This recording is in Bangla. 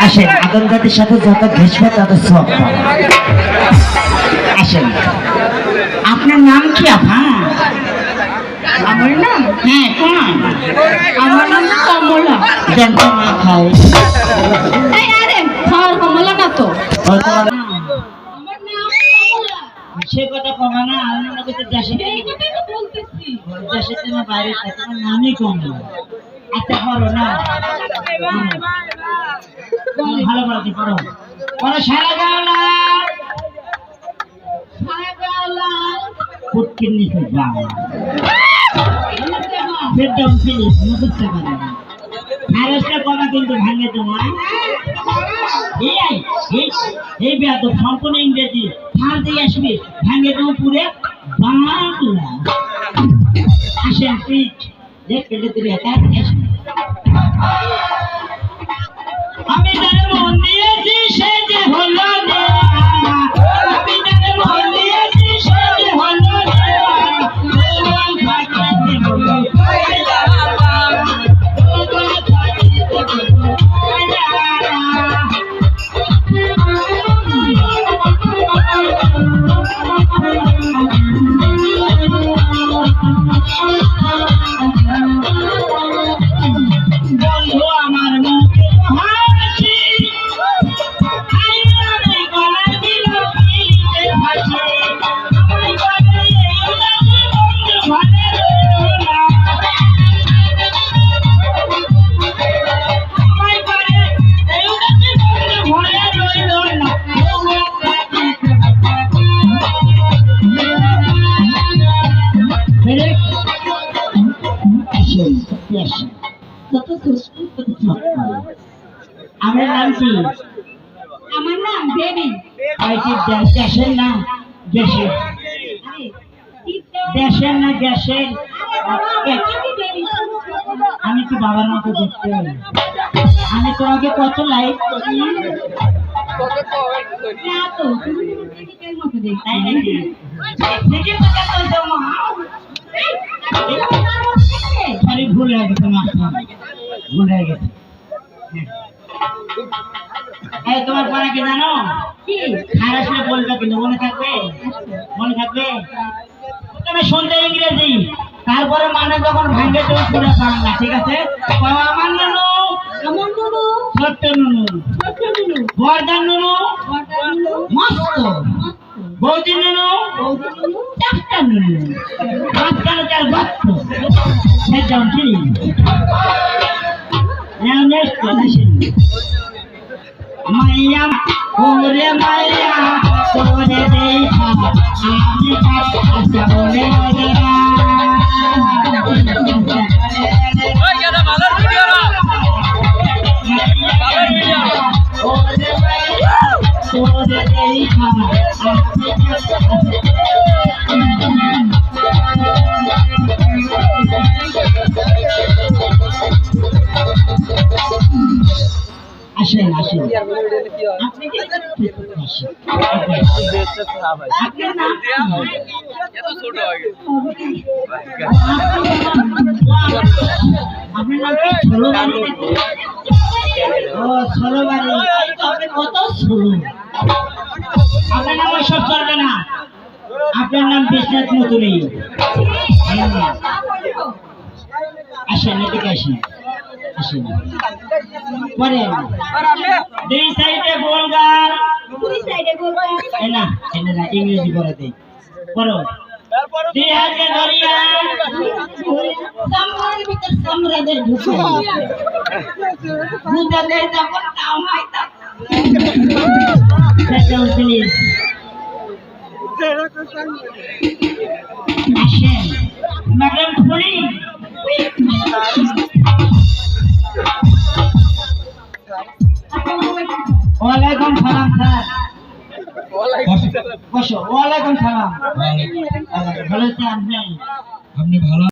আসেন, আদমদাদের সাথে যত ঘেসবে তত সব। আসেন, আপনার নাম কি আপা? আমার নাম, হ্যাঁ কোন? আমার নাম কমলা। দেন তো মা খাই। এই আরে খাওয়ার কমলা না তো, ওই তোমার নাম? আমার নাম কমলা। সে কথা কমা না, আমি মনে করছি দেশে এই কথাই তো বলতেছি। দেশে না বাইরে, তোমার নামই কম। আচ্ছা করো না, ভালো বলতে পারো। বলো সারা গাওলা ফুটকির নিচে বাংলা। সেটাও ফিলিস মুখস্থ করে না। আরেকটা কথা কিন্তু ভাঙে তোমার। এই বেয়াদব সম্পূর্ণ ইংরেজি ফাল দিয়ে আসবে, ভাঙে তোমার পুরে বাংলা। আসেন পিঠ দেখতে দেখতে আমি তার মন দিয়েছি সে যে হলো না, আমি তার মন দিয়েছি সে যে হলো না। বন্ধু আমার মুখে হাসি, আইনারে গলা দিল পিঠে ফাঁসি। আমায় করে এউলাসি বন্ধু ঘরে রইলো না। আমায় করে এউলাসি বন্ধু ঘরে রইলো না। আমার নাম কি? আমার নাম বেবি। দেশের না গ্যাসের, দেশের না গ্যাসের। আমি কি বাবার মতো দেখতে? আমি তোমাকে কত লাইক করি। না তো, তুমি প্রেমিকের মতো দেখতে। তাই নাকি? ঠিকই কথা বলছো মা। সরি, ভুল হয়ে গেছে মাস্টার, ভুল হয়ে গেছে। এই তোমার পড়া কি জানো? কি? খারাপ হলে বলবে কিন্তু মনে থাকবে, মনে থাকবে। তুমি শুনতে ইংরেজি, তারপরে মানে যখন ভাঙে তুমি পুরো বাংলা, ঠিক আছে? আমার নুনু, আমার নুনু, ছোট্ট নুনু, ছোট্ট নুনু, বর্দার নুনু, বড় নুনু, মস্ত বৌদি নুনু, বৌদি নুনু, চারটা নুনু, মাঝখানে তার ভক্ত। সেটাও কি? নেক্সট আসেন। মাইয়া ওরে মাইয়া তোরে দেখা আমি কাছে বলে আসেন আসেন, আপনি কি আসেন। আপনার নাম আপনার নাম কি? ছোলো বাড়ি? ও ছোলো বাড়ি, আপনি কত ছোলো। আপনার নাম সব চলবে না, আপনার নাম বিশ্বনাথ মতুরি। আসেন এদিকে আসেন, আসেন পরে দুই সাইডে গোলগাল, দুই সাইডে গোলগাল। না না ইংরেজি বলে দেই। পড়ো দুই হাতে ধরিয়া সামনের ভিতর সামরাদের ঢুকে বুঝাতে যখন নাম হয় তা সেটা প্লিজ আসেন। ম্যাডাম ফুলি ওয়ালাইকুম সালাম স্যার। বসো। ওয়ালাইকুম সালাম। ভালো আছেন আপনি? আপনি ভালো